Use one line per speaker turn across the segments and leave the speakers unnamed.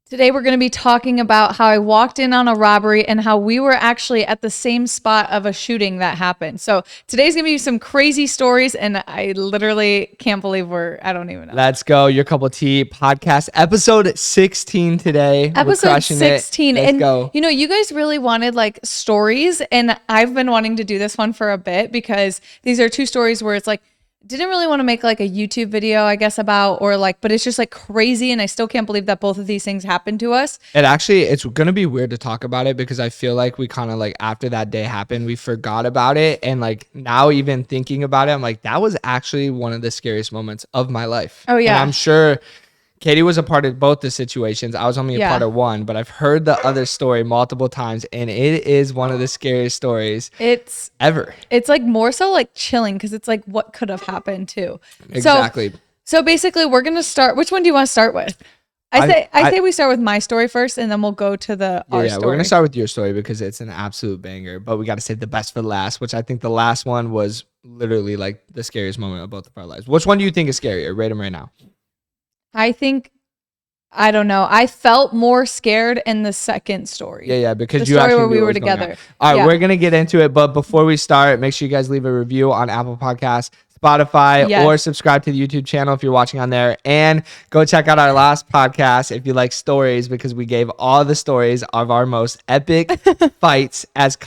Today we're going to be talking about how I walked in on a robbery and how we were actually at the same spot of a shooting that happened. So today's going to be some crazy stories, and I literally can't believe I don't even know.
Let's go. Your Cup of Tea podcast, episode 16 today.
Episode 16.
Let's go.
You know, you guys really wanted like stories, and I've been wanting to do this one for a bit because these are two stories where it's like, didn't really want to make like a YouTube video, I guess, about, or like, but it's just like crazy. And I still can't believe that both of these things happened to us.
It's going to be weird to talk about it because I feel like we kind of like after that day happened, we forgot about it. And like now even thinking about it, I'm like, that was actually one of the scariest moments of my life.
Oh yeah.
And I'm sure Katie was a part of both the situations. I was only a part of one, but I've heard the other story multiple times, and it is one of the scariest stories ever.
It's like more so like chilling because it's like what could have happened too.
Exactly.
So basically, we're gonna start. Which one do you want to start with? I say we start with my story first, and then we'll go to our story.
We're gonna start with your story because it's an absolute banger. But we got to save the best for last, which I think the last one was literally like the scariest moment of both of our lives. Which one do you think is scarier? Rate them right now.
I don't know. I felt more scared in the second story.
Yeah, because
the
you
story
actually
where we
knew
were
what was going
together.
on. All right, we're gonna get into it, but before we start, make sure you guys leave a review on Apple Podcasts, Spotify, or subscribe to the YouTube channel if you're watching on there, and go check out our last podcast if you like stories, because we gave all the stories of our most epic fights as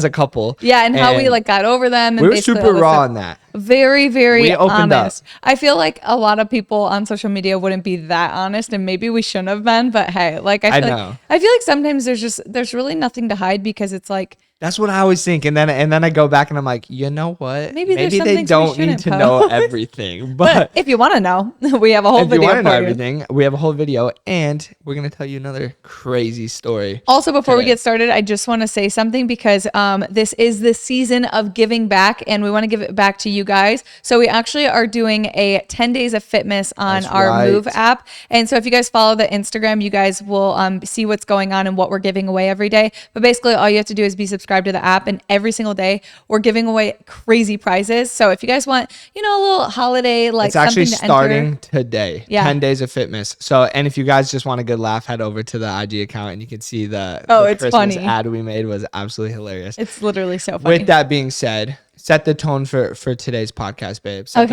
a couple.
Yeah, and how we like got over them. And
we were super raw on that.
Very, very
we opened
honest.
up.
I feel like a lot of people on social media wouldn't be that honest, and maybe we shouldn't have been. But hey, like I feel like sometimes there's really nothing to hide because it's like.
That's what I always think, and then I go back and I'm like, you know what?
Maybe
they don't need to know everything. But
if you want to know, we have a whole video.
If you want to know everything, we have a whole video, and we're gonna tell you another crazy story.
Also, before we get started, I just want to say something because this is the season of giving back, and we want to give it back to you guys. So we actually are doing a 10 days of fitness on our Move app, and so if you guys follow the Instagram, you guys will see what's going on and what we're giving away every day. But basically, all you have to do is be subscribed to the app, and every single day we're giving away crazy prizes. So if you guys want, a little holiday, like
it's actually
something to
starting
enter,
today. 10 days of fitness. So, and if you guys just want a good laugh, head over to the IG account and you can see the
it's
Christmas
funny
ad we made was absolutely hilarious.
It's literally so funny.
With that being said, set the tone for today's podcast, babe. Set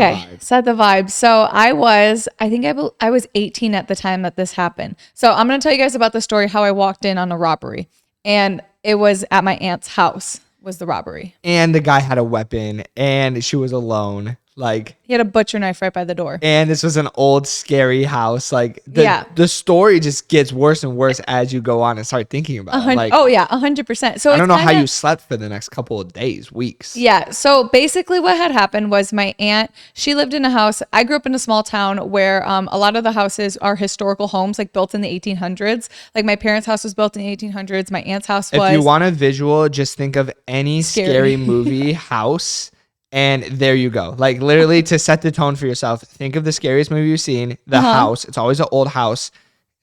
the vibe. So I was 18 at the time that this happened. So I'm going to tell you guys about the story how I walked in on a robbery, and it was at my aunt's house was the robbery.
And the guy had a weapon and she was alone. Like,
he had a butcher knife right by the door.
And this was an old, scary house. Like, the story just gets worse and worse as you go on and start thinking about it. Like,
100%. So
I don't know how you slept for the next couple of days, weeks.
Yeah. So basically what had happened was my aunt, she lived in a house. I grew up in a small town where a lot of the houses are historical homes, like built in the 1800s. Like my parents' house was built in the 1800s. My aunt's house was.
If you want a visual, just think of any scary movie house. And there you go. Like literally to set the tone for yourself, think of the scariest movie you've seen, the house. It's always an old house.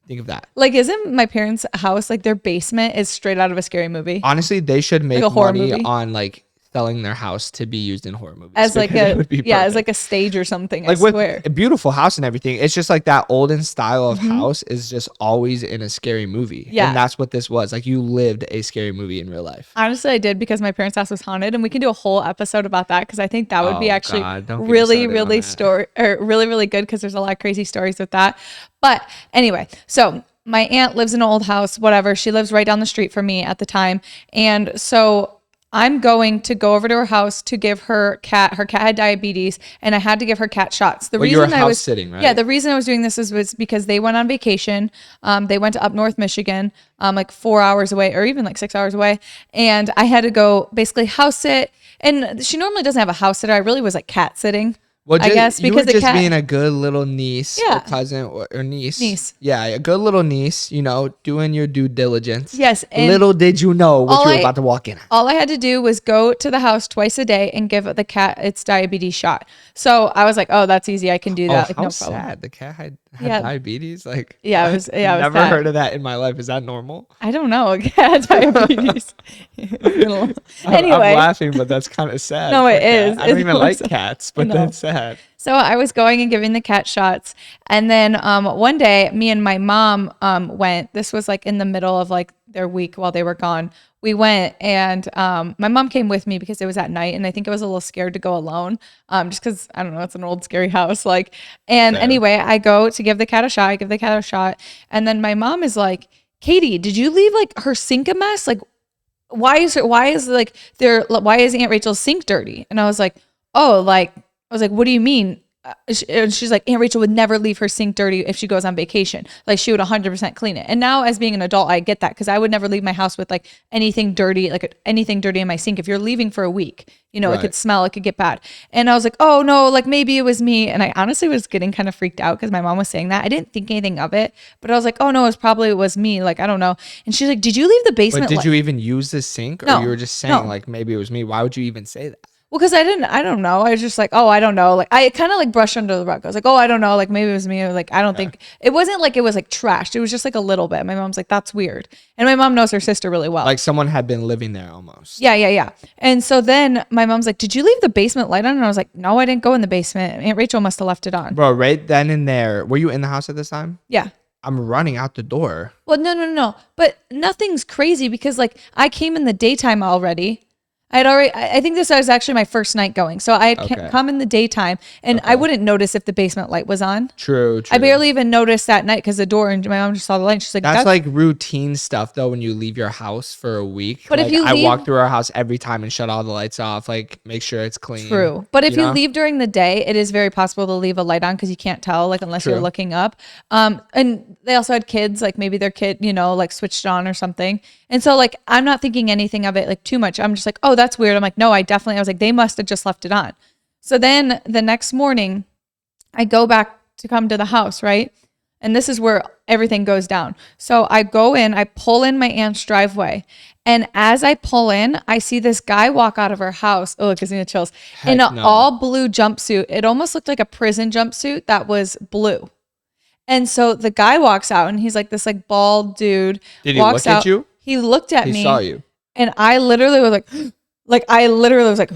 Think of that.
Like, isn't my parents' house, like their basement is straight out of a scary movie?
Honestly, they should make
like a horror
money
movie?
On like selling their house to be used in horror movies.
As like as like a stage or something,
like
I swear.
With a beautiful house and everything. It's just like that olden style of house is just always in a scary movie. Yeah. And that's what this was. Like you lived a scary movie in real life.
Honestly, I did because my parents' house was haunted, and we can do a whole episode about that because I think that would be actually really good because there's a lot of crazy stories with that. But anyway, so my aunt lives in an old house, whatever. She lives right down the street from me at the time. And so I'm going to go over to her house to give her cat had diabetes, and I had to give her cat shots. The reason I was
sitting, right?
Yeah, the reason I was doing this was because they went on vacation. They went to up north Michigan, like 4 hours away or even like 6 hours away. And I had to go basically house sit. And she normally doesn't have a house sitter. I really was like cat sitting.
Well, I guess because you were just being a good little niece or cousin or niece. Yeah, a good little niece, doing your due diligence.
Yes.
Little did you know what you were about to walk in.
All I had to do was go to the house twice a day and give the cat its diabetes shot. So I was like, oh, that's easy. I can do that. Like,
how
no problem.
Sad. The cat had diabetes? Like,
I was
never
sad.
heard of that in my life. Is that normal?
I don't know. A cat had diabetes. Anyway.
I'm laughing, but that's kind of sad.
No, it is.
I don't even like cats, but that's sad. ahead.
So I was going and giving the cat shots. And then one day, me and my mom went. This was like in the middle of like their week while they were gone. We went, and my mom came with me because it was at night, and I think I was a little scared to go alone, just because I don't know, it's an old scary house. Like, and
Fair.
Anyway, I go to give the cat a shot. I give the cat a shot, and then my mom is like, "Katie, did you leave like her sink a mess? Like, why is Aunt Rachel's sink dirty?" And I was like, "Oh, like." I was like, "What do you mean?" And she's like, "Aunt Rachel would never leave her sink dirty if she goes on vacation. Like she would 100% clean it." And now as being an adult, I get that because I would never leave my house with like anything dirty in my sink. If you're leaving for a week, you know, It could smell, it could get bad. And I was like, "Oh no, like maybe it was me." And I honestly was getting kind of freaked out because my mom was saying that. I didn't think anything of it, but I was like, "Oh no, it was me." Like, I don't know. And she's like, "Did you leave the basement?"
But did you even use the sink, or
No,
you were just saying like maybe it was me? Why would you even say that?
Well, because I don't know. I was just like, "Oh, I don't know." Like, I kind of like brushed under the rug. I was like, "Oh, I don't know. Like, maybe it was me." Or like, I don't think it wasn't like it was like trashed. It was just like a little bit. My mom's like, "That's weird." And my mom knows her sister really well.
Like someone had been living there almost.
Yeah. And so then my mom's like, "Did you leave the basement light on?" And I was like, "No, I didn't go in the basement. Aunt Rachel must have left it on."
Bro, right then and there, were you in the house at this time?
Yeah.
I'm running out the door.
Well, no. But nothing's crazy because like I came in the daytime already. I think this was actually my first night going. So I had come in the daytime and I wouldn't notice if the basement light was on.
True.
I barely even noticed that night because the door, and my mom just saw the light. And she's like,
that's like routine stuff though when you leave your house for a week.
But
like,
if you
I walk through our house every time and shut all the lights off, like make sure it's clean.
True. But if you leave during the day, it is very possible to leave a light on because you can't tell, like unless you're looking up. And they also had kids, like maybe their kid, like switched on or something. And so like I'm not thinking anything of it like too much. I'm just like, "Oh, that's weird." I'm like, "No, I was like, they must have just left it on." So then the next morning I go back to come to the house, right? And this is where everything goes down. So I go in, I pull in my aunt's driveway. And as I pull in, I see this guy walk out of her house. Oh, it gives me the chills. In an all blue jumpsuit. It almost looked like a prison jumpsuit that was blue. And so the guy walks out and he's like this like bald dude.
Did he look at you?
He looked at me.
He saw you.
And I literally was like,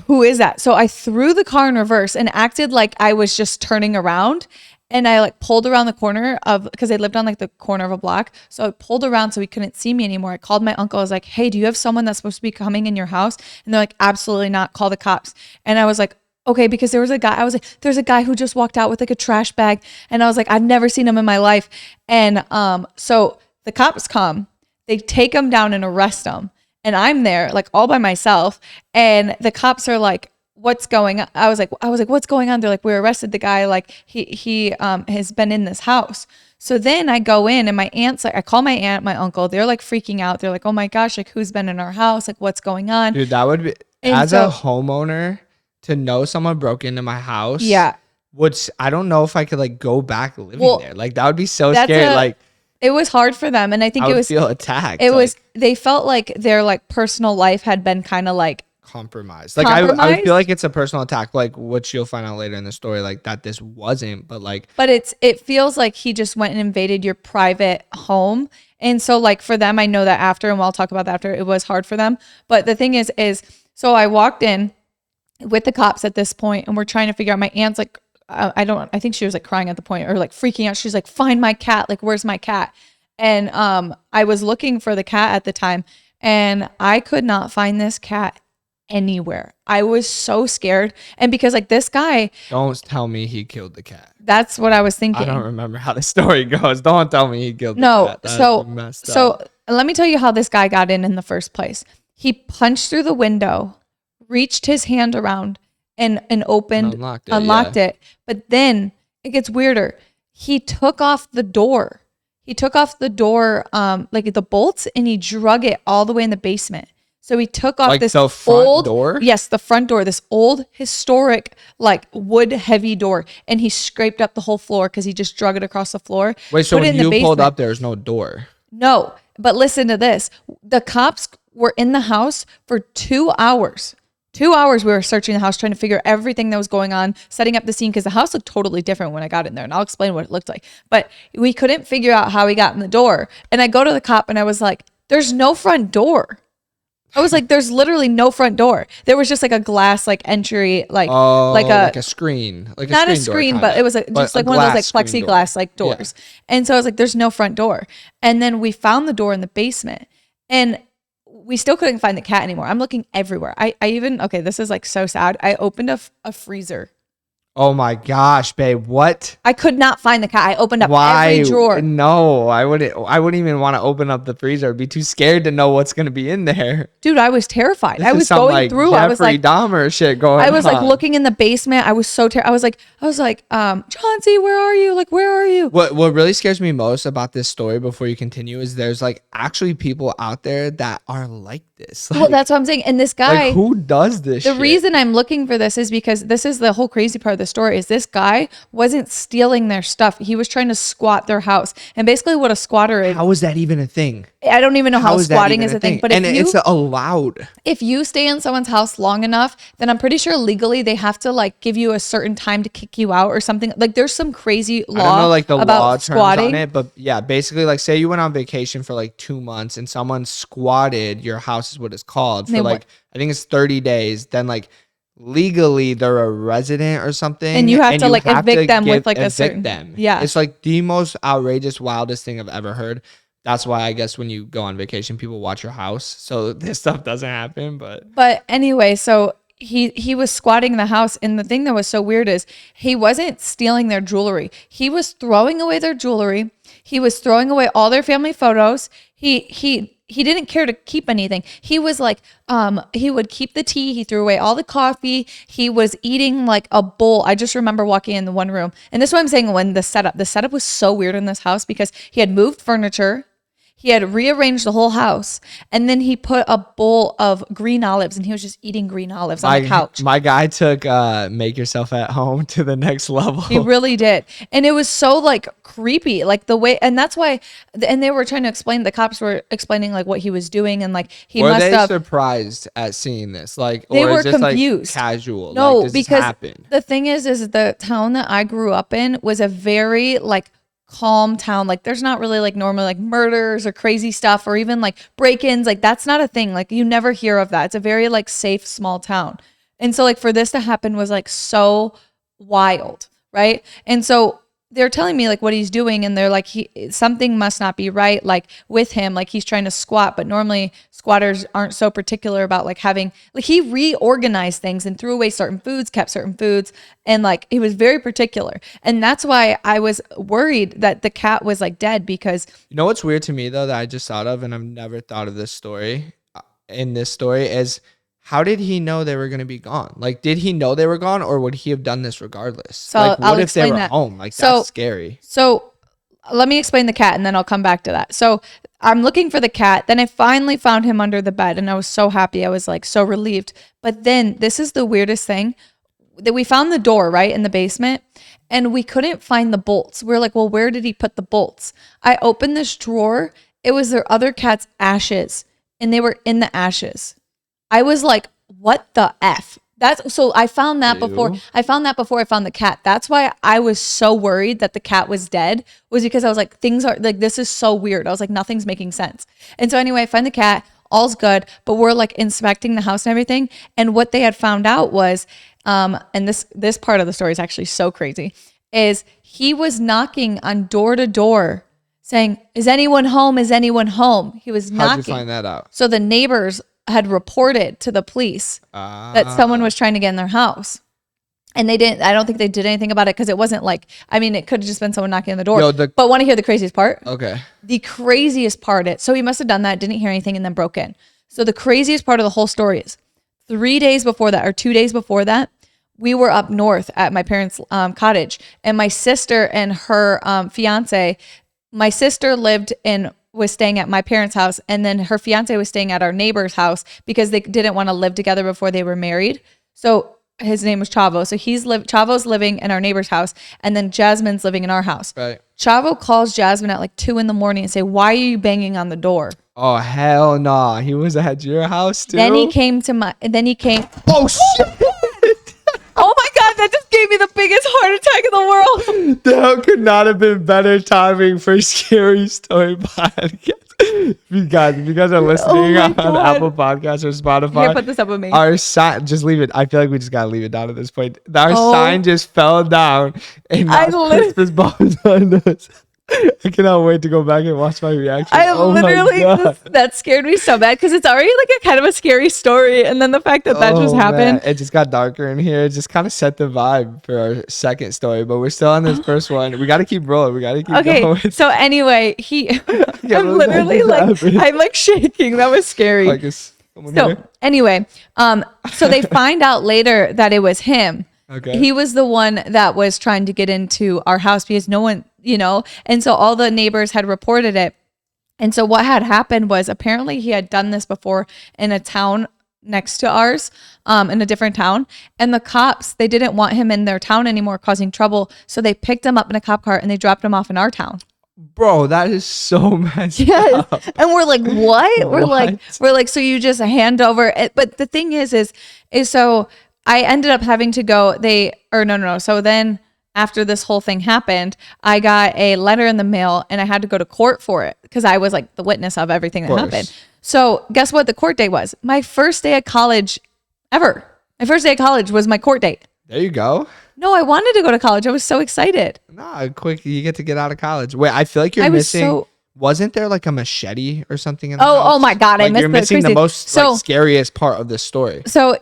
"Who is that?" So I threw the car in reverse and acted like I was just turning around. And I like pulled around the corner because they lived on like the corner of a block. So I pulled around so he couldn't see me anymore. I called my uncle. I was like, "Hey, do you have someone that's supposed to be coming in your house?" And they're like, "Absolutely not. Call the cops." And I was like, "Okay," because there was a guy. I was like, "There's a guy who just walked out with like a trash bag." And I was like, "I've never seen him in my life." And so the cops come. They take him down and arrest him. And I'm there like all by myself. And the cops are like, "What's going on?" I was like, "What's going on?" They're like, "We arrested the guy. Like he has been in this house." So then I go in and my aunt's like, I call my aunt, my uncle. They're like freaking out. They're like, "Oh my gosh, like who's been in our house? Like what's going on?"
Dude, that would be, as a homeowner, to know someone broke into my house.
Yeah.
Which I don't know if I could like go back living there. Like that would be so scary.
It was hard for them. And I think
I would feel attacked.
They felt like their like personal life had been kind of like
compromised. Like I would feel like it's a personal attack, like which you'll find out later in the story, like that this wasn't, but
it feels like he just went and invaded your private home. And so like for them, I know that after, and I'll talk about that after, it was hard for them. But the thing is so I walked in with the cops at this point and we're trying to figure out, my aunt's like, I think she was like crying at the point or like freaking out. She's like, "Find my cat. Like, where's my cat?" And I was looking for the cat at the time and I could not find this cat anywhere. I was so scared. And because like this guy.
Don't tell me he killed the cat.
That's what I was thinking.
I don't remember how the story goes. Don't tell me he killed the cat. That's
so let me tell you how this guy got in the first place. He punched through the window, reached his hand around and unlocked it. But then it gets weirder. He took off the door. Like the bolts, and he drug it all the way in the basement. So he took off this front
door?
Yes, the front door, this old historic like wood heavy door. And he scraped up the whole floor because he just drug it across the floor.
Wait, so when you pulled up, there's no door?
No, but listen to this. The cops were in the house for 2 hours. 2 hours we were searching the house, trying to figure everything that was going on, setting up the scene, because the house looked totally different when I got in there. And I'll explain what it looked like. But we couldn't figure out how he got in the door. And I go to the cop and I was like, "There's no front door." I was like, there's literally no front door. There was just like a glass like entry, like
a screen, like
not
a
screen,
door,
but it was just like one of those like plexiglass like doors. Yeah. And so I was like, there's no front door. And then we found the door in the basement, and we still couldn't find the cat anymore. I'm looking everywhere. I even, okay, this is like so sad. I opened a freezer.
Oh my gosh, babe. What?
I could not find the cat. I opened up every drawer.
No, I wouldn't even want to open up the freezer. I'd be too scared to know what's going to be in there.
Dude, I was terrified. I was going like through.
Jeffrey I was like Dahmer shit going on.
I was like looking in the basement. I was so terrified. I was like, Chauncey, where are you? Like, where are you?
What really scares me most about this story before you continue is there's like actually people out there that are like this. Like,
well, that's what I'm saying. And this guy,
like, who does this?
The reason I'm looking for this is because this is the whole crazy part of the story is this guy wasn't stealing their stuff. He was trying to squat their house. And basically what a squatter is.
How is that even a thing?
I don't even know how squatting is a thing. But
it's allowed.
If you stay in someone's house long enough, then I'm pretty sure legally they have to like give you a certain time to kick you out or something. Like there's some crazy law. I don't know like the about law squatting.
Terms on it, but yeah, basically like say you went on vacation for like 2 months and someone squatted your house is what it's called for like I think it's 30 days. Then like legally they're a resident or something,
and you have to like evict them with like a certain
them.
Yeah,
it's like the most outrageous, wildest thing I've ever heard. That's why I guess when you go on vacation, people watch your house, so this stuff doesn't happen. But
anyway, so he was squatting the house, and the thing that was so weird is he wasn't stealing their jewelry. He was throwing away their jewelry. He was throwing away all their family photos. He didn't care to keep anything. He was like, he would keep the tea. He threw away all the coffee. He was eating like a bowl. I just remember walking in the one room. And this is what I'm saying when the setup was so weird in this house because he had moved furniture. He had rearranged the whole house, and then he put a bowl of green olives, and he was just eating green olives on the couch.
My guy took make yourself at home to the next level.
He really did. And it was so like creepy, like the way, and that's why, and they were trying to explain, the cops were explaining like what he was doing, and like he must have.
Were they surprised at seeing this? Like,
they
or
were
is this
confused.
Like casual?
No,
like, does
because
this happen?
The thing is the town that I grew up in was a very like calm town. Like there's not really like normally like murders or crazy stuff or even like break-ins. Like that's not a thing. Like you never hear of that. It's a very like safe small town. And so like for this to happen was like so wild, right? And so they're telling me like what he's doing, and they're like something must not be right like with him, like he's trying to squat, but normally squatters aren't so particular about like having, like he reorganized things and threw away certain foods, kept certain foods, and like he was very particular. And that's why I was worried that the cat was like dead, because
you know what's weird to me though that I just thought of, and I've never thought of this story in this story, is how did he know they were going to be gone? Like, did he know they were gone, or would he have done this regardless?
So
like, what
I'll
if they were
that.
home? Like, that's scary.
So let me explain the cat, and then I'll come back to that. So I'm looking for the cat. Then I finally found him under the bed, and I was so happy. I was like so relieved. But then this is the weirdest thing. That we found the door right in the basement, and we couldn't find the bolts. We were like, well, where did he put the bolts? I opened this drawer. It was their other cat's ashes, and they were in the ashes. I was like, what the F? So I found that before I found the cat. That's why I was so worried that the cat was dead, was because I was like, things are like, this is so weird. I was like, nothing's making sense. And so anyway, I find the cat, all's good, but we're like inspecting the house and everything. And what they had found out was, and this part of the story is actually so crazy, is he was knocking on door to door saying, is anyone home? Is anyone home? He was knocking.
How'd you find that out?
So the neighbors had reported to the police that someone was trying to get in their house, and they didn't. I don't think they did anything about it, because it wasn't like, I mean, it could have just been someone knocking on the door. But want to hear the craziest part?
Okay.
The craziest part, so he must have done that, didn't hear anything, and then broke in. So the craziest part of the whole story is 3 days before that, or 2 days before that, we were up north at my parents' cottage, and my sister and her fiance. My sister was staying at my parents' house, and then her fiance was staying at our neighbor's house because they didn't want to live together before they were married. So his name was Chavo. So Chavo's living in our neighbor's house, and then Jasmine's living in our house. Right. Chavo calls Jasmine at like 2 a.m. and say, "Why are you banging on the door?"
Oh hell no! Nah. He was at your house too.
Then he came.
Oh shit!
Oh my God, that just gave me the biggest heart attack in the world.
That could not have been better timing for Scary Story Podcast. If you guys are listening on Apple Podcasts or Spotify,
here, put this up with me.
Our sign, just leave it. I feel like we just gotta leave it down at this point. Our sign just fell down, and now Christmas balls on us. I cannot wait to go back and watch my reaction.
That scared me so bad because it's already like a kind of a scary story, and then the fact that just happened,
it just got darker in here. It just kind of set the vibe for our second story, but we're still on this first one. We got to keep rolling. We got to keep going.
So anyway, I'm literally like, I'm like shaking. That was scary. Anyway, so they find out later that it was him.
Okay.
He was the one that was trying to get into our house because no one, and so all the neighbors had reported it. And so what had happened was apparently he had done this before in a town next to ours, in a different town. And the cops, they didn't want him in their town anymore causing trouble. So they picked him up in a cop car and they dropped him off in our town.
Bro, that is so messed up.
And we're like, what? We're like, so you just hand over it. But the thing is so I ended up having to go, no. So then after this whole thing happened, I got a letter in the mail and I had to go to court for it because I was like the witness of everything that happened. So guess what the court date was? My first day of college ever. My first day of college was my court date.
There you go.
No, I wanted to go to college. I was so excited.
Nah, quick, you get to get out of college. Wait, I feel like you're missing... Wasn't there like a machete or something in the house?
Oh my God,
like, you're missing the most scariest part of the story.
So...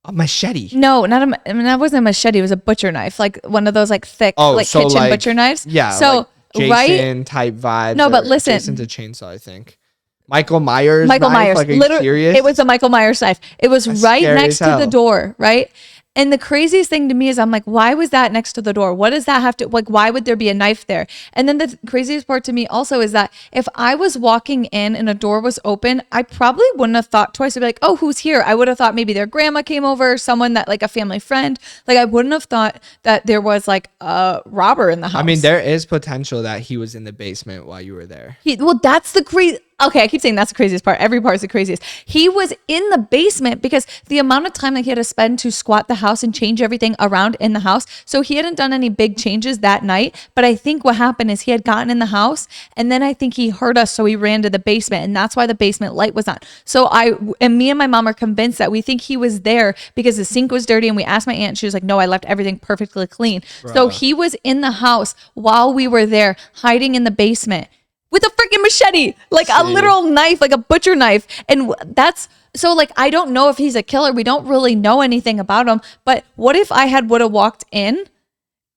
A machete?
No, that wasn't a machete. It was a butcher knife, like one of those like thick, kitchen butcher knives.
Yeah.
So
like Jason type vibes.
No, but listen,
Jason's a chainsaw, I think. Michael Myers.
Like,
are you serious?
It was a Michael Myers knife. It was right next to the door, right? And the craziest thing to me is I'm like, why was that next to the door? What does that have to, like, why would there be a knife there? And then the craziest part to me also is that if I was walking in and a door was open, I probably wouldn't have thought twice. I'd be like, oh, who's here? I would have thought maybe their grandma came over, someone that like a family friend. Like I wouldn't have thought that there was like a robber in the house.
I mean, there is potential that he was in the basement while you were there.
That's the crazy. Okay, I keep saying that's the craziest part. Every part is the craziest. He was in the basement because the amount of time that he had to spend to squat the house and change everything around in the house. So he hadn't done any big changes that night. But I think what happened is he had gotten in the house and then I think he heard us. So he ran to the basement and that's why the basement light was on. So me and my mom are convinced that we think he was there because the sink was dirty. And we asked my aunt, she was like, no, I left everything perfectly clean. Bruh. So he was in the house while we were there hiding in the basement with a freaking machete, like a literal knife, like a butcher knife. And that's so like, I don't know if he's a killer. We don't really know anything about him. But what if I would have walked in?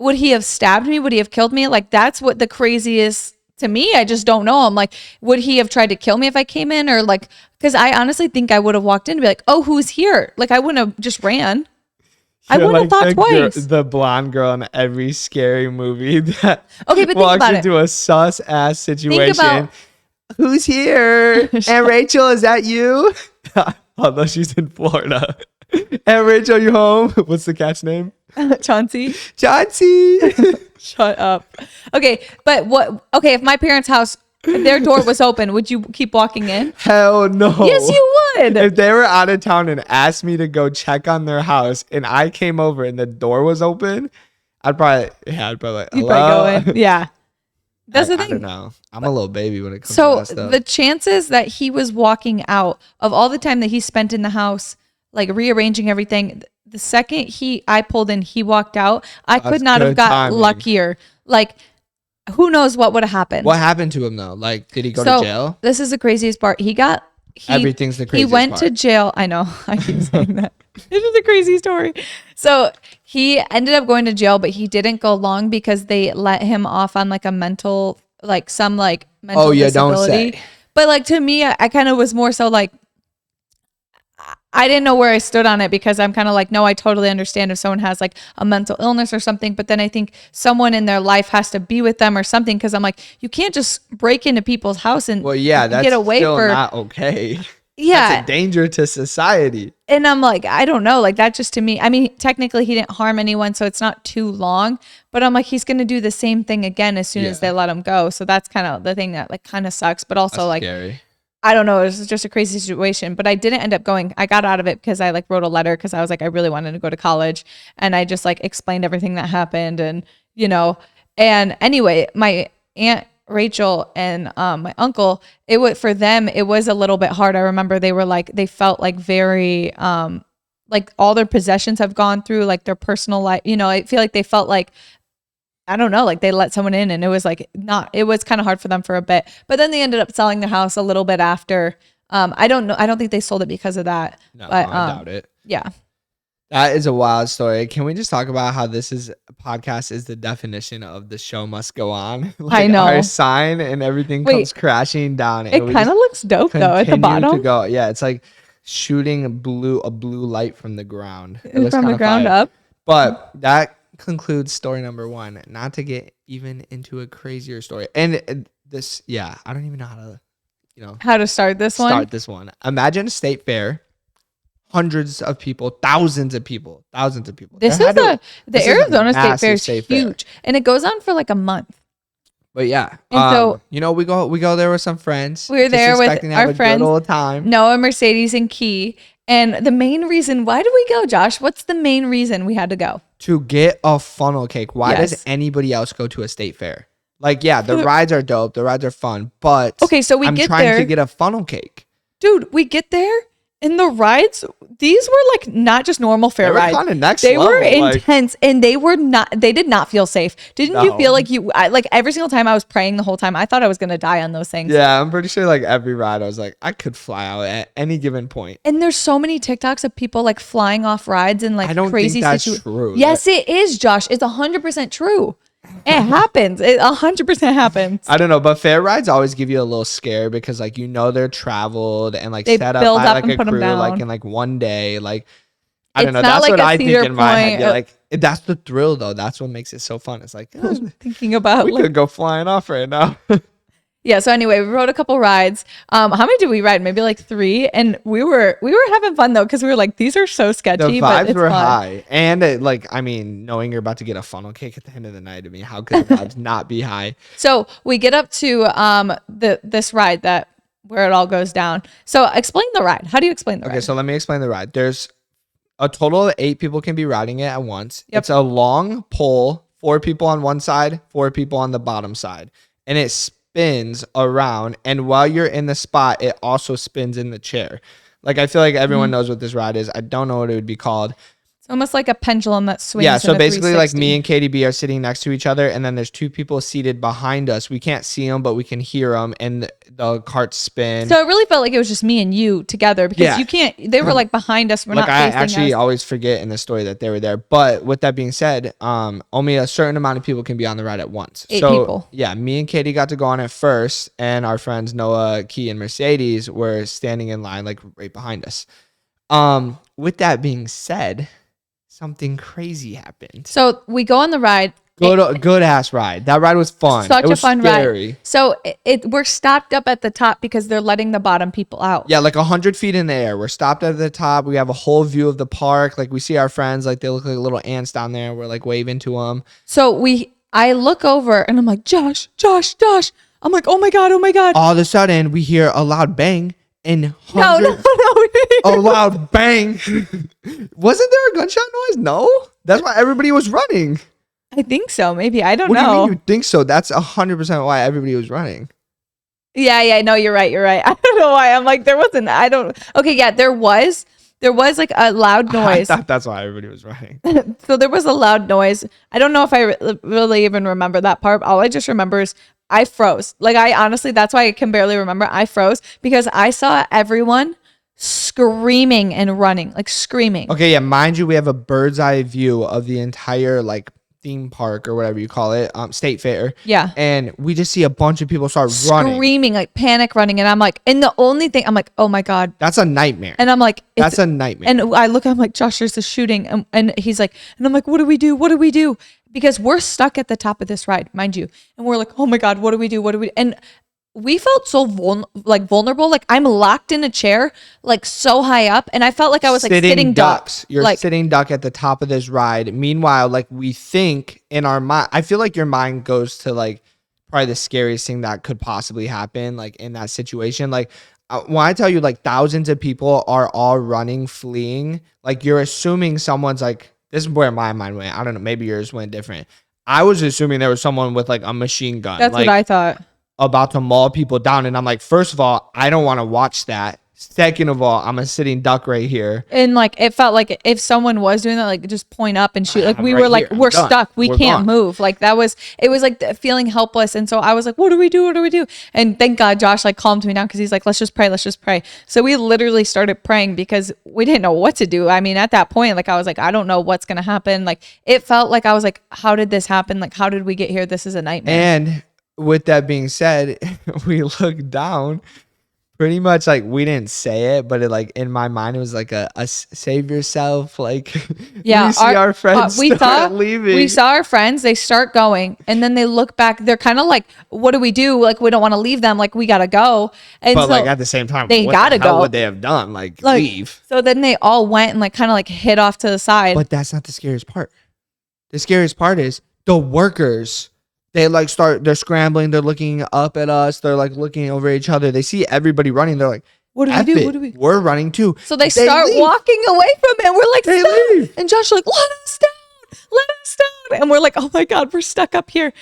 Would he have stabbed me? Would he have killed me? Like, that's what the craziest to me. I just don't know. I'm like, would he have tried to kill me if I came in? Or like, because I honestly think I would have walked in and be like, oh, who's here? Like, I wouldn't have just ran. I wouldn't have thought twice.
The blonde girl in every scary movie that
but
walks into a sus ass situation. Who's here? Aunt Rachel, is that you? Although she's in Florida. Aunt Rachel, you home? What's the cat's name?
Chauncey.
Shut
up. Okay, but if my parents' house, if their door was open, would you keep walking in?
Hell no.
Yes, you would.
If they were out of town and asked me to go check on their house and I came over and the door was open, I'd probably like,
you'd probably go in. Yeah. That's the thing.
I don't know. I'm a little baby when it comes to that stuff.
So the chances that he was walking out of all the time that he spent in the house, like rearranging everything, the second I pulled in, he walked out. I could not have got luckier. Like, who knows what would have happened?
What happened to him though? Like, did he go to jail?
This is the craziest part.
Everything's the craziest part.
He went to jail. I know. I keep saying that. This is a crazy story. So he ended up going to jail, but he didn't go long because they let him off on like a mental disability.
Don't say.
But like to me, I kind of was more so like, I didn't know where I stood on it because I'm kind of like, no, I totally understand if someone has like a mental illness or something. But then I think someone in their life has to be with them or something. Because I'm like, you can't just break into people's house and
get away not okay.
Yeah.
That's a danger to society.
And I'm like, I don't know. Like that just to me, I mean, technically he didn't harm anyone, so it's not too long. But I'm like, he's going to do the same thing again as soon as they let him go. So that's kind of the thing that like kind of sucks. But also that's like, scary. I don't know. It was just a crazy situation, but I didn't end up going. I got out of it because I like wrote a letter because I was like, I really wanted to go to college. And I just like explained everything that happened and, and anyway, my aunt Rachel and my uncle, it was for them, it was a little bit hard. I remember they were like, they felt like very like all their possessions have gone through, like their personal life. You know, I feel like they felt like, I don't know, like they let someone in, and it was like it was kind of hard for them for a bit. But then they ended up selling their house a little bit after. I don't know. I don't think they sold it because of that.
No,
but,
I doubt it.
Yeah.
That is a wild story. Can we just talk about how this podcast is the definition of the show must go on? Like
I know.
Our sign and everything comes crashing down.
It kind of looks dope though at the bottom.
To go. Yeah, it's like shooting a blue light from the ground. It looks
from the ground
fire.
up.
But that concludes story number 1. Not to get even into a crazier story. And this, yeah, I don't even know how to,
how to start this one.
Imagine a state fair. Hundreds of people, thousands of people.
This is the Arizona State Fair is huge, and it goes on for like a month.
But yeah,
and so
we go there with some friends.
We were there with our friends,
good old time.
Noah, Mercedes, and Key. And the main reason, why did we go, Josh? What's the main reason we had to go?
To get a funnel cake. Why does anybody else go to a state fair? Like, yeah, the rides are dope, the rides are fun, but
okay, so I'm
trying to get a funnel cake,
dude. We get there. And the rides, these were like not just normal fair rides.
Kind of next
level.
They
were intense, and they did not feel safe. Didn't you feel like like every single time I was praying the whole time, I thought I was going to die on those things.
Yeah, I'm pretty sure like every ride I was like, I could fly out at any given point.
And there's so many TikToks of people like flying off rides and like crazy situations.
True.
Yes, it is, Josh. It's 100% true. It happens. It 100% happens.
I don't know, but fair rides always give you a little scare because like they're traveled and like
they
set up
build
by
up
like
and
a
put
crew
them down.
like in like one day. Like I don't know.
Not
That's
like
what I
Cedar
think in my head.
Point.
Like that's the thrill though. That's what makes it so fun. It's like
thinking about
we could go flying off right now.
Yeah. So anyway, we rode a couple rides. How many did we ride? Maybe like 3. And we were having fun though, because we were like, these are so sketchy.
The vibes were high, and knowing you're about to get a funnel cake at the end of the night. I mean, how could the vibes not be high?
So we get up to this ride where it all goes down. So explain the ride. How do you explain the ride?
Okay, so let me explain the ride. There's a total of 8 people can be riding it at once.
Yep.
It's a long pole, 4 people on one side, 4 people on the bottom side, and it spins around, and while you're in the spot it also spins in the chair. Like I feel like everyone knows what this ride is. I don't know what it would be called.
It's almost like a pendulum that swings.
Yeah, so basically like me and Katie B are sitting next to each other, and then there's 2 people seated behind us. We can't see them, but we can hear them, and the carts spin.
So it really felt like it was just me and you together, because you can't, they were like behind us. We're not facing us.
I actually always forget in the story that they were there. But with that being said, only a certain amount of people can be on the ride at once.
8 people.
Yeah, me and Katie got to go on it first, and our friends Noah, Key, and Mercedes were standing in line like right behind us. With that being said, something crazy happened.
So we go on the ride.
Good ass ride. That ride was fun.
Such
a
fun
scary
ride. So we're stopped up at the top because they're letting the bottom people out.
Yeah, like 100 feet in the air. We're stopped at the top. We have a whole view of the park. Like we see our friends. Like they look like little ants down there. We're like waving to them.
So I look over and I'm like, Josh. I'm like, oh my god.
All of a sudden, we hear a loud bang. And
no.
A loud bang. Wasn't there a gunshot noise? No. That's why everybody was running.
I think so. Maybe. I don't know.
What do you mean you think so? That's 100% why everybody was running.
Yeah. No, you're right. I don't know why. I'm like, there wasn't. I don't. Okay. Yeah, there was like a loud noise.
I thought that's why everybody was running.
So there was a loud noise. I don't know if I really even remember that part. All I just remember is I froze. Like I honestly, that's why I can barely remember. I froze because I saw everyone screaming and running, like screaming.
Okay, yeah, mind you, we have a bird's eye view of the entire like theme park or whatever you call it, state fair.
Yeah.
And we just see a bunch of people start running.
Screaming, like panic running. And I'm like, and the only thing, I'm like, oh my God.
That's a nightmare.
And I'm like,
that's a nightmare.
And I look, I'm like, Josh, there's a shooting. And he's like, and I'm like, what do we do? Because we're stuck at the top of this ride, mind you. And we're like, oh my God, what do we do? And we felt so vulnerable. Like I'm locked in a chair, like so high up. And I felt like I was like sitting ducks.
You're
like,
sitting duck at the top of this ride. Meanwhile, like we think in our mind, I feel like your mind goes to like probably the scariest thing that could possibly happen, like in that situation. Like when I tell you like thousands of people are all running, fleeing, like you're assuming someone's like, this is where my mind went. I don't know. Maybe yours went different. I was assuming there was someone with like a machine gun.
That's
like,
what I thought.
about to maul people down. And I'm like, first of all, I don't want to watch that. Second of all, I'm a sitting duck right here.
And like it felt like if someone was doing that, like just point up and shoot. Like we
right
were like,
here.
we're stuck. We can't move. Like it was like feeling helpless. And so I was like, what do we do? What do we do? And thank God Josh like calmed me down because he's like, let's just pray. Let's just pray. So we literally started praying because we didn't know what to do. I mean, at that point, like I was like, I don't know what's gonna happen. Like it felt like I was like, how did this happen? Like how did we get here? This is a nightmare.
And with that being said, we looked down. Pretty much like we didn't say it, but it like in my mind it was like a save yourself. Like
yeah,
we see our friends leaving.
We saw our friends. They start going, and then they look back. They're kind of like, "What do we do? Like we don't want to leave them. Like we gotta go." And
but
so
like at the same time,
they gotta go.
What would they have done? Like leave.
So then they all went and like kind of like hid off to the side.
But that's not the scariest part. The scariest part is the workers. They like they're scrambling. They're looking up at us. They're like looking over each other. They see everybody running. They're like,
what do we do? What do we?
We're running too.
So they start walking away from it. We're like,
they leave.
And Josh like, let us down. And we're like, oh my God, we're stuck up here.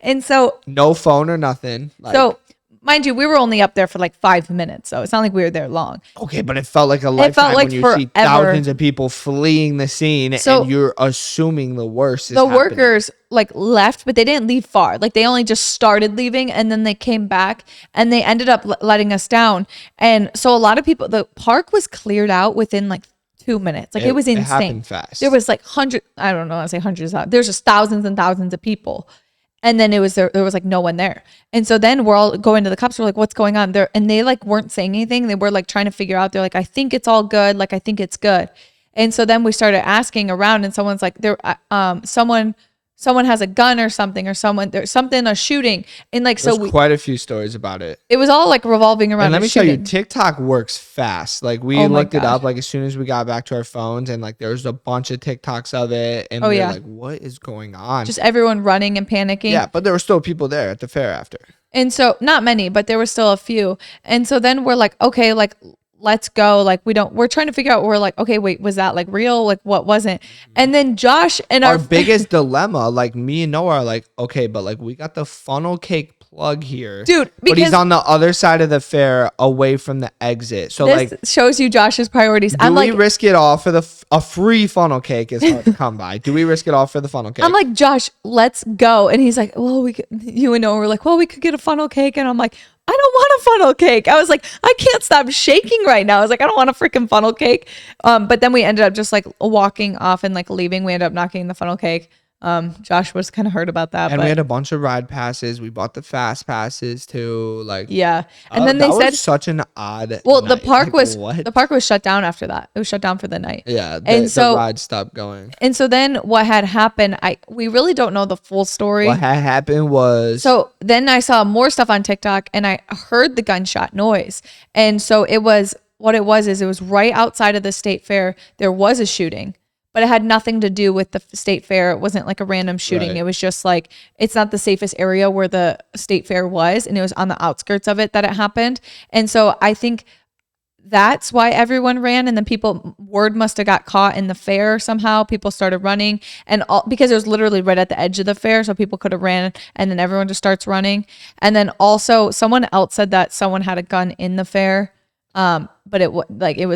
And so
no phone or nothing.
So mind you, we were only up there for like 5 minutes, so it's not like we were there long.
Okay, but it felt like a lifetime. It felt like when you see thousands of people fleeing the scene, and you're assuming the worst is happening.
Workers like left, but they didn't leave far. Like they only just started leaving, and then they came back, and they ended up letting us down. And so a lot of people, the park was cleared out within like 2 minutes. Like it was insane. It
happened fast.
There was like I don't know, I say hundreds. There's just thousands and thousands of people. And then there was like no one there. And so then we're all going to the cops. We're like, what's going on there? And they like weren't saying anything. They were like trying to figure out. They're like, I think it's all good. Like, I think it's good. And so then we started asking around, and someone's like, someone has a gun or something, or there's something, a shooting. And like,
there's quite a few stories about it.
It was all like revolving around.
And let me show you, TikTok works fast. Like we looked it up, like as soon as we got back to our phones, and like there was a bunch of TikToks of it. And we were like, what is going on?
Just everyone running and panicking.
Yeah. But there were still people there at the fair after.
And so not many, but there were still a few. And so then we're like, okay, like, let's go. Like we're trying to figure out, we're like, okay, wait, was that like real? Like what wasn't? And then Josh and
our biggest dilemma, like me and Noah are like, okay, but like we got the funnel cake plug here,
dude,
but he's on the other side of the fair away from the exit. So
this like shows you Josh's priorities.
Do we risk it all for a free funnel cake is hard to come by. Do we risk it all for the funnel cake?
I'm like, Josh, let's go. And he's like, well, you and Noah were like, well, we could get a funnel cake. And I'm like, I don't want a funnel cake. I was like, I can't stop shaking right now. I was like, I don't want a freaking funnel cake. But then we ended up just like walking off and like leaving. We ended up knocking the funnel cake. Josh was kind of hurt about that.
And we had a bunch of ride passes. We bought the fast passes too. Like,
yeah. And then they said
such an odd.
Well,
night.
the park was shut down after that. It was shut down for the night.
Yeah. The ride stopped going.
And so then what had happened, we really don't know the full story.
What had happened was.
So then I saw more stuff on TikTok, and I heard the gunshot noise. And so it was right outside of the state fair. There was a shooting. But it had nothing to do with the state fair. It wasn't like a random shooting. Right. It was just like, it's not the safest area where the state fair was. And it was on the outskirts of it that it happened. And so I think that's why everyone ran. And then word must have got caught in the fair somehow. People started running, and because it was literally right at the edge of the fair. So people could have ran, and then everyone just starts running. And then also someone else said that someone had a gun in the fair. But it was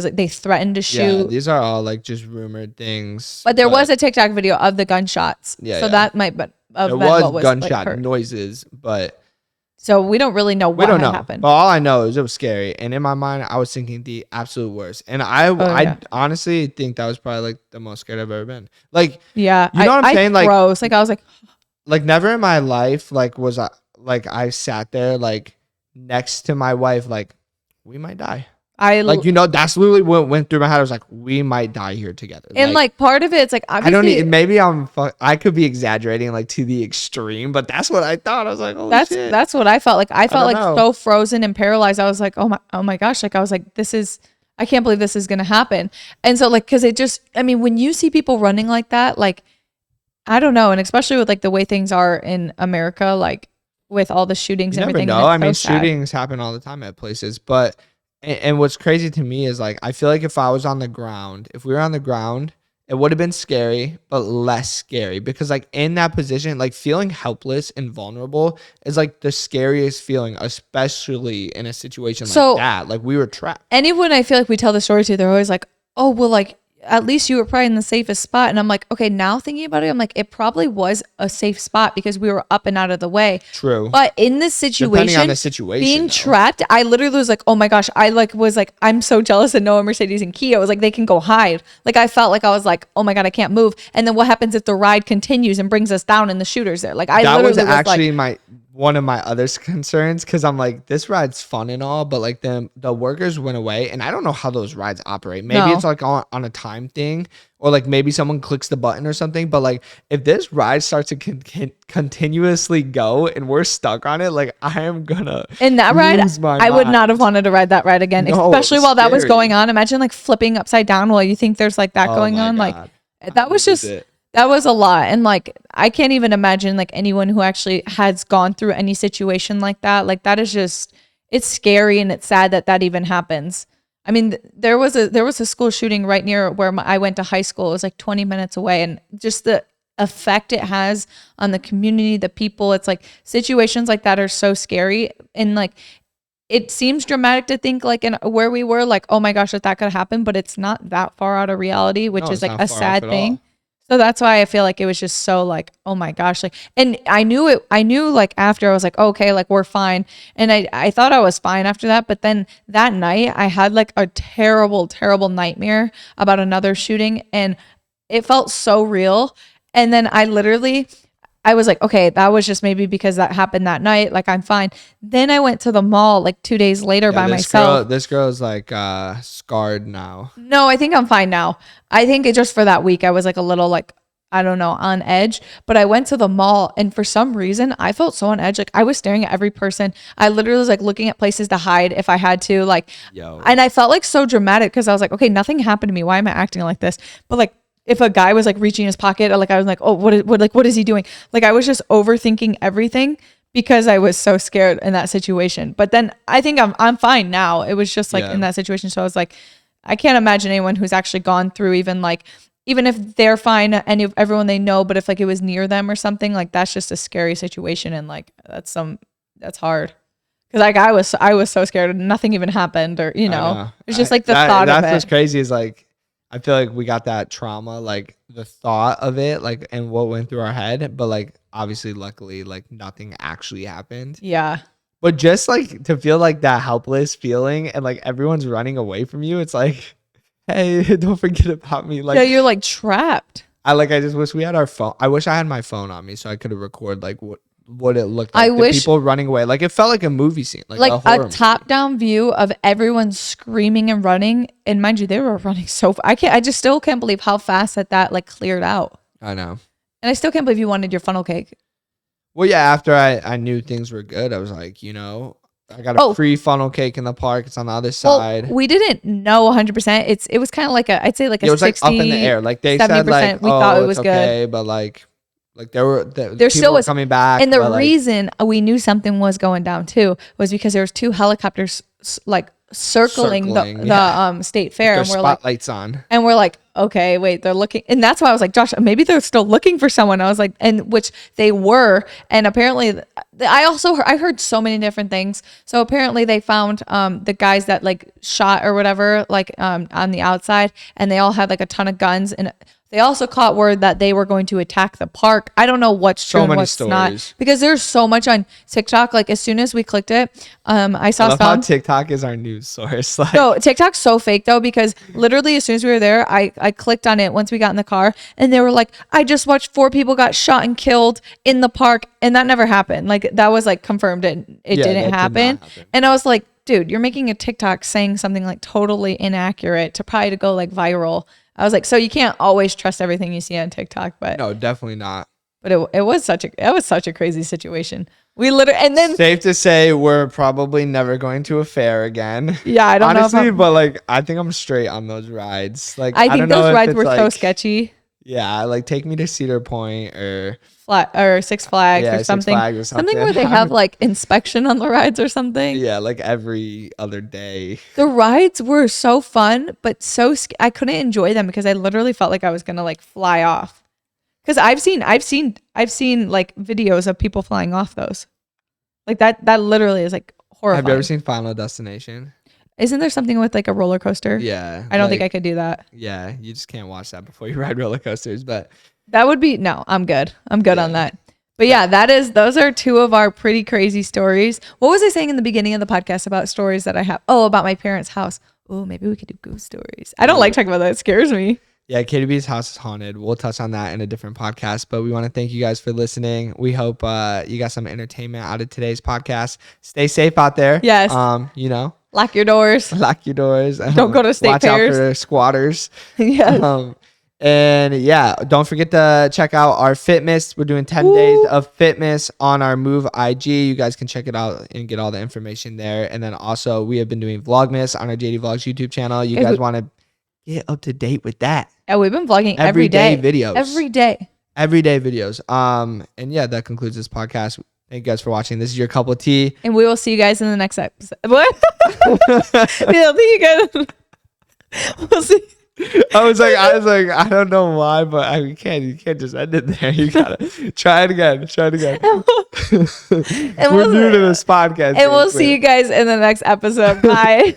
like they threatened to shoot.
Yeah, these are all like just rumored things.
But there was a TikTok video of the gunshots.
Yeah.
So that might, but
there was gunshot like noises, but
so we don't really know what happened.
But all I know is it was scary, and in my mind, I was thinking the absolute worst. And I honestly think that was probably like the most scared I've ever been. Like,
yeah,
you know what I'm saying? Like,
froze. Like I was
like never in my life I sat there like next to my wife like, we might die. That's literally what went through my head. I was like, we might die here together.
And like part of it's like, obviously,
I could be exaggerating like to the extreme, but that's what I thought. I was like, oh shit.
That's what I felt like. I felt like so frozen and paralyzed. I was like, oh my gosh. Like I was like, I can't believe this is going to happen. And so like, cause when you see people running like that, like, I don't know. And especially with like the way things are in America, like with all the shootings and everything.
No, shootings happen all the time at places, but and what's crazy to me is like I feel like if we were on the ground it would have been scary, but less scary, because like in that position, like feeling helpless and vulnerable is like the scariest feeling, especially in a situation like that. Like we were trapped.
Anyone I feel like we tell the story to, they're always like, oh, well, like at least you were probably in the safest spot. And I'm like, okay, now thinking about it, I'm like, it probably was a safe spot because we were up and out of the way.
True.
But in this situation,
depending on the situation,
being trapped, I literally was like, oh my gosh, I like was like, I'm so jealous of Noah, Mercedes, and Kia. I was like, they can go hide. Like I felt like I was like, oh my God, I can't move. And then what happens if the ride continues and brings us down and the shooter's there? Like
that was actually one of my other concerns, because I'm like, this ride's fun and all, but like the workers went away, and I don't know how those rides operate. Maybe it's like on a time thing, or like maybe someone clicks the button or something. But like if this ride starts to continuously go and we're stuck on it, like I am gonna
in that ride, I would not have wanted to ride that ride again, especially while that was going on. Imagine like flipping upside down while you think there's like that going on. God. Like that was just that was a lot. And like, I can't even imagine like anyone who actually has gone through any situation like that. Like that is just, it's scary and it's sad that that even happens. I mean, there was a school shooting right near where I went to high school. It was like 20 minutes away, and just the effect it has on the community, the people. It's like situations like that are so scary. And like, it seems dramatic to think like in where we were, like, oh my gosh, that could happen, but it's not that far out of reality, which is like a sad thing. So that's why I feel like it was just so like, oh my gosh. Like, and I knew like after I was like, okay, like we're fine. And I thought I was fine after that. But then that night I had like a terrible, terrible nightmare about another shooting, and it felt so real. And then I was like, okay, that was just maybe because that happened that night. Like I'm fine. Then I went to the mall like 2 days later by myself.
This girl is like scarred now.
No, I think I'm fine now. I think it just for that week, I was like a little like, I don't know, on edge. But I went to the mall, and for some reason I felt so on edge. Like I was staring at every person. I literally was like looking at places to hide if I had to, like, and I felt like so dramatic because I was like, okay, nothing happened to me. Why am I acting like this? But like, if a guy was like reaching his pocket, like I was like, oh, what is he doing? Like I was just overthinking everything because I was so scared in that situation. But then I think I'm fine now. It was just like in that situation. So I was like, I can't imagine anyone who's actually gone through even if they're fine, and if everyone they know, but if like it was near them or something, like that's just a scary situation. And like that's hard. Cause like I was so scared and nothing even happened, or it's just like the thought of it.
That's what's crazy is like, I feel like we got that trauma, like the thought of it, like, and what went through our head, but like obviously luckily like nothing actually happened.
Yeah.
But just like to feel like that helpless feeling and like everyone's running away from you, it's like, hey, don't forget about me. Like,
yeah, you're like trapped.
I just wish we had our phone. I wish I had my phone on me so I could have recorded like what it looked like. I wish people running away. Like it felt like a movie scene, like a
top-down view of everyone screaming and running. And mind you, they were running so fast. I just still can't believe how fast that like cleared out.
I know.
And I still can't believe you wanted your funnel cake.
Well, yeah, after I knew things were good, I was like, I got a free funnel cake in the park. It's on the other side.
Well, we didn't know 100%. It was kind of like I'd say like a 60,
it was like up in the air. Like they said like,
we thought it was
okay,
good.
But like there
still
people
was
coming back.
And the reason we knew something was going down too was because there was 2 helicopters like circling the state fair,
and we're spotlights on,
and we're like, okay, wait, they're looking. And that's why I was like, Josh, maybe they're still looking for someone. I was like, and which they were. And apparently I heard so many different things. So apparently they found the guys that like shot or whatever, like on the outside, and they all had like a ton of guns, and they also caught word that they were going to attack the park. I don't know what's true and what's not, because there's so much on TikTok. Like as soon as we clicked it, I saw
how TikTok is our news source. Like,
no, TikTok's so fake though, because literally as soon as we were there, I clicked on it once we got in the car, and they were like, I just watched 4 people got shot and killed in the park, and that never happened. Like that was like confirmed it didn't happen. And I was like, dude, you're making a TikTok saying something like totally inaccurate to probably to go like viral. I was like, so you can't always trust everything you see on TikTok, but
no, definitely not.
But it was such a crazy situation. We literally, and then
safe to say we're probably never going to a fair again.
Yeah, I don't
honestly,
know.
But like I think I'm straight on those rides. Like
I think those rides were so sketchy.
Yeah, like take me to Cedar Point or
Six Flags or something.
Six Flags or
something where they have like inspection on the rides or something.
Yeah, like every other day.
The rides were so fun, but I couldn't enjoy them because I literally felt like I was gonna like fly off. Because I've seen like videos of people flying off those. Like that literally is like horrifying.
Have you ever seen Final Destination?
Isn't there something with like a roller coaster?
Yeah.
I don't think I could do that.
Yeah, you just can't watch that before you ride roller coasters, but
that would be no, I'm good. I'm good on that. But yeah, those are two of our pretty crazy stories. What was I saying in the beginning of the podcast about stories that I have? Oh, about my parents' house. Oh, maybe we could do ghost stories. I don't like talking about that. It scares me.
Yeah, Katie B's house is haunted. We'll touch on that in a different podcast, but we want to thank you guys for listening. We hope you got some entertainment out of today's podcast. Stay safe out there.
Yes.
Lock
your doors.
Lock your doors.
Don't go to state
watch
fairs.
Out for squatters.
Yes.
And yeah, don't forget to check out our Fitmas. We're doing 10 days of Fitmas on our Move IG. You guys can check it out and get all the information there. And then also we have been doing Vlogmas on our JD Vlogs YouTube channel. You guys want to get up to date with that.
Yeah, we've been vlogging every day
videos.
Every day videos.
And yeah, that concludes this podcast. Thank you guys for watching. This is your cup of tea.
And we will see you guys in the next episode. What? We'll see you guys. We'll see.
I was like, I don't know why, but you can't just end it there. You gotta try it again. We're new to this podcast.
And we'll see you guys in the next episode. Bye.